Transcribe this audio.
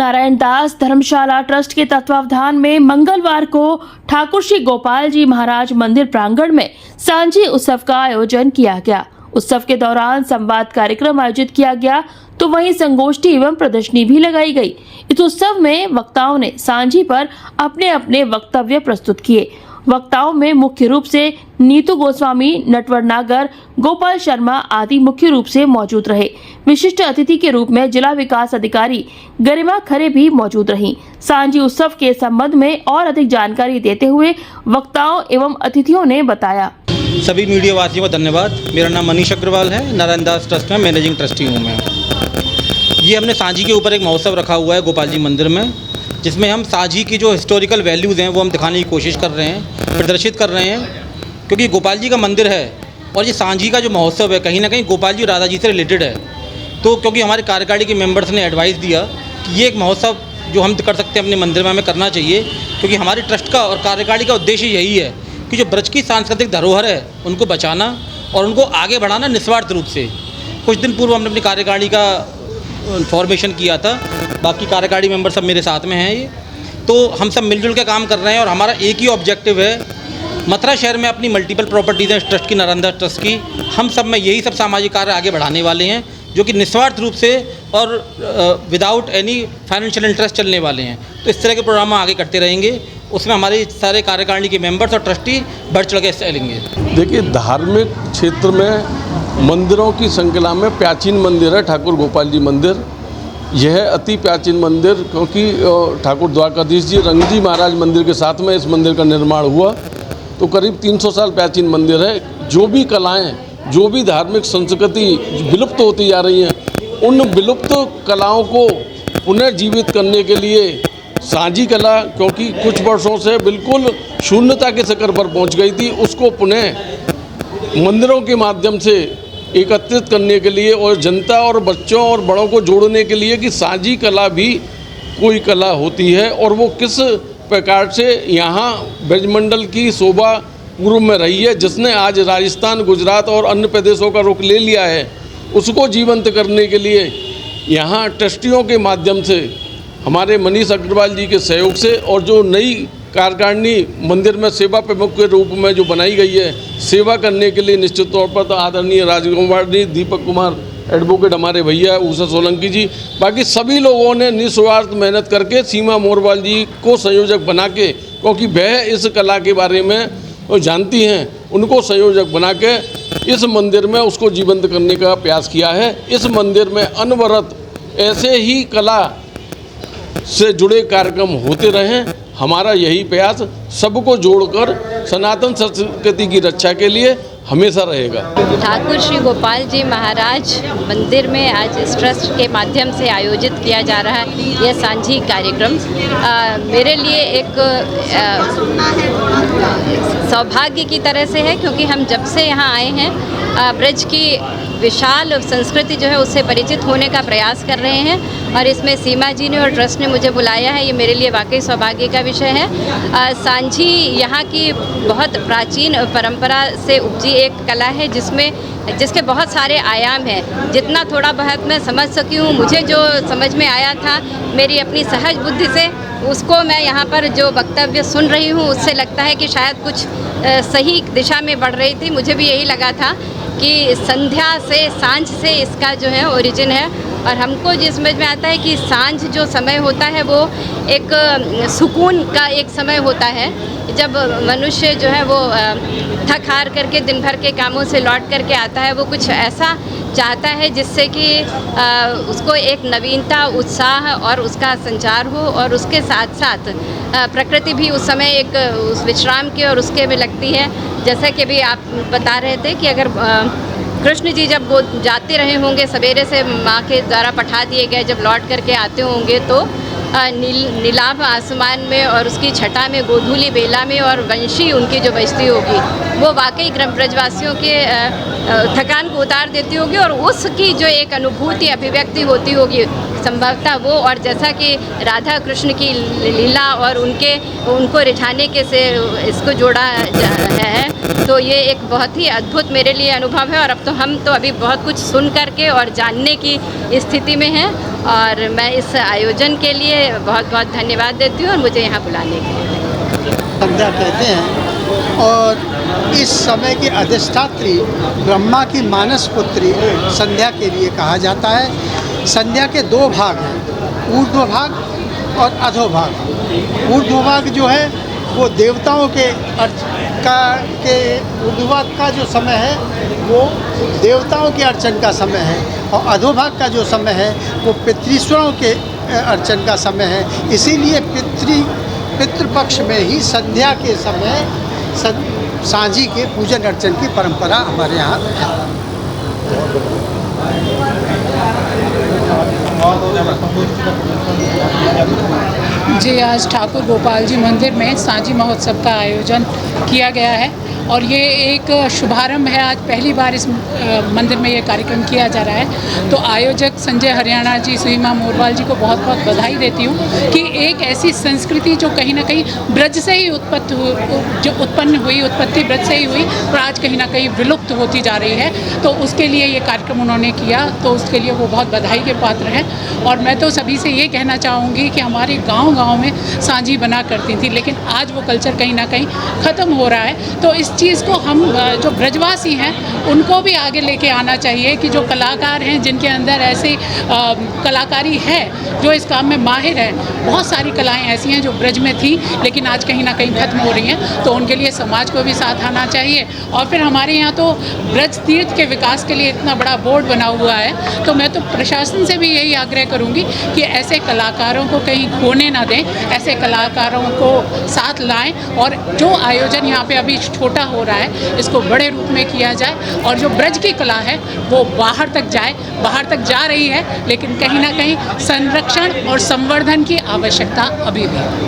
नारायण दास धर्मशाला trust के तत्वावधान में मंगलवार को ठाकुर श्री गोपाल जी महाराज मंदिर प्रांगण में सांझी उत्सव का आयोजन किया गया। उत्सव के दौरान संवाद कार्यक्रम आयोजित किया गया तो वहीं संगोष्ठी एवं प्रदर्शनी भी लगाई गई। इस उत्सव में वक्ताओं ने सांझी पर अपने अपने वक्तव्य प्रस्तुत किए। वक्ताओं में मुख्य रूप से नीतू गोस्वामी, नटवर नागर, गोपाल शर्मा आदि मुख्य रूप से मौजूद रहे। विशिष्ट अतिथि के रूप में जिला विकास अधिकारी गरिमा खरे भी मौजूद रहीं। सांझी उत्सव के संबंध में और अधिक जानकारी देते हुए वक्ताओं एवं अतिथियों ने बताया। सभी मीडिया वासियों को धन्यवाद। मेरा नाम मनीष अग्रवाल है, नारायण दास ट्रस्ट में मैनेजिंग ट्रस्टी हूँ मैं। ये हमने सांझी के ऊपर एक महोत्सव रखा हुआ है गोपाल जी मंदिर में, जिसमें हम सांझी की जो हिस्टोरिकल वैल्यूज़ हैं वो हम दिखाने की कोशिश कर रहे हैं, प्रदर्शित कर रहे हैं। क्योंकि गोपाल जी का मंदिर है और ये सांझी का जो महोत्सव है कहीं ना कहीं गोपाल जी राधा जी से रिलेटेड है। तो क्योंकि हमारे कार्यकारिणी के मेंबर्स ने एडवाइस दिया कि ये एक महोत्सव जो हम कर सकते हैं अपने मंदिर में हमें करना चाहिए, क्योंकि हमारे ट्रस्ट का और कार्यकारिणी का उद्देश्य यही है कि जो ब्रज की सांस्कृतिक धरोहर है उनको बचाना और उनको आगे बढ़ाना निस्वार्थ रूप से। कुछ दिन पूर्व हमने अपनी कार्यकारिणी का फॉर्मेशन किया था, बाकी कार्यकारिणी मेंबर सब मेरे साथ में हैं। ये तो हम सब मिलजुल के काम कर रहे हैं और हमारा एक ही ऑब्जेक्टिव है, मथुरा शहर में अपनी मल्टीपल प्रॉपर्टीज़ हैं ट्रस्ट की, नारायण दास ट्रस्ट की, हम सब में यही सब सामाजिक कार्य आगे बढ़ाने वाले हैं जो कि निस्वार्थ रूप से और विदाउट एनी फाइनेंशियल इंटरेस्ट चलने वाले हैं। तो इस तरह के प्रोग्राम आगे करते रहेंगे, उसमें हमारे सारे कार्यकारिणी के मेंबर्स और ट्रस्टी बढ़ चढ़ के चलेंगे। देखिए, धार्मिक क्षेत्र में मंदिरों की श्रृंखला में प्राचीन मंदिर है ठाकुर गोपाल जी मंदिर। यह अति प्राचीन मंदिर, क्योंकि ठाकुर द्वारकाधीश जी रंगजी महाराज मंदिर के साथ में इस मंदिर का निर्माण हुआ, तो करीब 300 साल प्राचीन मंदिर है। जो भी कलाएं, जो भी धार्मिक संस्कृति विलुप्त होती जा रही हैं, उन विलुप्त कलाओं को पुनर्जीवित करने के लिए सांझी कला, क्योंकि कुछ वर्षों से बिल्कुल शून्यता के शिखर पर पहुंच गई थी, उसको पुनः मंदिरों के माध्यम से एकत्रित करने के लिए और जनता और बच्चों और बड़ों को जोड़ने के लिए कि सांझी कला भी कोई कला होती है और वो किस प्रकार से यहाँ ब्रजमंडल की शोभा पूर्व में रही है, जिसने आज राजस्थान, गुजरात और अन्य प्रदेशों का रुख ले लिया है, उसको जीवंत करने के लिए यहाँ ट्रस्टियों के माध्यम से हमारे मनीष अग्रवाल जी के सहयोग से और जो नई कार्यकारिणी मंदिर में सेवा प्रमुख के रूप में जो बनाई गई है, सेवा करने के लिए निश्चित तौर पर तो आदरणीय राजकुमार जी, दीपक कुमार एडवोकेट हमारे भैया, उषा सोलंकी जी, बाकी सभी लोगों ने निस्वार्थ मेहनत करके सीमा मोरवाल जी को संयोजक बना के, क्योंकि वह इस कला के बारे में जानती हैं, उनको संयोजक बना के इस मंदिर में उसको जीवंत करने का प्रयास किया है। इस मंदिर में अनवरत ऐसे ही कला से जुड़े कार्यक्रम होते रहें, हमारा यही प्रयास सबको जोड़कर सनातन संस्कृति की रक्षा के लिए हमेशा रहेगा। ठाकुर श्री गोपाल जी महाराज मंदिर में आज इस ट्रस्ट के माध्यम से आयोजित किया जा रहा है यह सांझी कार्यक्रम मेरे लिए एक सौभाग्य की तरह से है, क्योंकि हम जब से यहाँ आए हैं ब्रज की विशाल संस्कृति जो है उससे परिचित होने का प्रयास कर रहे हैं और इसमें सीमा जी ने और ट्रस्ट ने मुझे बुलाया है, ये मेरे लिए वाकई सौभाग्य का विषय है। सांझी यहाँ की बहुत प्राचीन परंपरा से उपजी एक कला है जिसके बहुत सारे आयाम हैं। जितना थोड़ा बहुत मैं समझ सकी हूँ, मुझे जो समझ में आया था मेरी अपनी सहज बुद्धि से, उसको मैं यहाँ पर जो वक्तव्य सुन रही हूँ उससे लगता है कि शायद कुछ सही दिशा में बढ़ रही थी। मुझे भी यही लगा था कि संध्या से, सांझ से इसका जो है ओरिजिन है और हमको जो समझ में आता है कि सांझ जो समय होता है वो एक सुकून का एक समय होता है, जब मनुष्य जो है वो थक हार करके दिन भर के कामों से लौट करके आता है, वो कुछ ऐसा चाहता है जिससे कि उसको एक नवीनता, उत्साह और उसका संचार हो और उसके साथ साथ प्रकृति भी उस समय एक उस विश्राम की और उसके में लगती है। जैसा कि भी आप बता रहे थे कि अगर कृष्ण जी जब वो जाते रहे होंगे सवेरे से माँ के द्वारा पठा दिए गए, जब लौट करके आते होंगे तो नीलाभ आसमान में और उसकी छटा में, गोधूली बेला में और वंशी उनकी जो बजती होगी वो वाकई ब्रजवासियों के थकान को उतार देती होगी और उसकी जो एक अनुभूति, अभिव्यक्ति होती होगी संभवतः वो, और जैसा कि राधा कृष्ण की लीला और उनको रिझाने के से इसको जोड़ा है, तो ये एक बहुत ही अद्भुत मेरे लिए अनुभव है। और अब तो हम तो अभी बहुत कुछ सुन करके और जानने की स्थिति में हैं और मैं इस आयोजन के लिए बहुत बहुत धन्यवाद देती हूँ और मुझे यहाँ बुलाने के लिए। संध्या कहते हैं और इस समय की अधिष्ठात्री ब्रह्मा की मानस पुत्री संध्या के लिए कहा जाता है। संध्या के दो भाग हैं, ऊर्ध्व भाग और अधोभाग। ऊर्ध्व भाग जो है वो देवताओं के ऊर्ध्वभाग का जो समय है वो देवताओं के अर्चन का समय है और अधोभाग का जो समय है वो पितृश्वरों के अर्चन का समय है। इसीलिए पितृपक्ष में ही संध्या के समय सांझी के पूजन अर्चन की परंपरा हमारे यहाँ है। जी, आज ठाकुर गोपाल जी मंदिर में सांझी महोत्सव का आयोजन किया गया है और ये एक शुभारंभ है। आज पहली बार इस मंदिर में ये कार्यक्रम किया जा रहा है। तो आयोजक संजय हरियाणा जी, सुहिमा मोरवाल जी को बहुत बहुत बधाई देती हूँ कि एक ऐसी संस्कृति जो कहीं ना कहीं ब्रज से ही उत्पत्ति ब्रज से ही हुई और आज कहीं ना कहीं विलुप्त होती जा रही है। तो उसके लिए ये कार्यक्रम उन्होंने किया, तो उसके लिए वो बहुत बधाई के पात्र हैं। और मैं तो सभी से ये कहना चाहूँगी कि हमारे गाँव में सांझी बना करती थी, लेकिन आज वो कल्चर कहीं ना कहीं ख़त्म हो रहा है। तो इस चीज़ को हम जो ब्रजवासी हैं उनको भी आगे लेके आना चाहिए कि जो कलाकार हैं जिनके अंदर ऐसी कलाकारी है, जो इस काम में माहिर है, बहुत सारी कलाएं ऐसी हैं जो ब्रज में थी लेकिन आज कहीं ना कहीं खत्म हो रही हैं। तो उनके लिए समाज को भी साथ आना चाहिए। और फिर हमारे यहाँ तो ब्रज तीर्थ के विकास के लिए इतना बड़ा बोर्ड बना हुआ है, तो मैं तो प्रशासन से भी यही आग्रह करूँगी कि ऐसे कलाकारों को कहीं खोने ना दें, ऐसे कलाकारों को साथ लाएं और जो आयोजन यहाँ पे अभी छोटा हो रहा है इसको बड़े रूप में किया जाए और जो ब्रज की कला है वो बाहर तक जाए। बाहर तक जा रही है लेकिन कहीं ना कहीं संरक्षण और संवर्धन की आवश्यकता अभी भी है।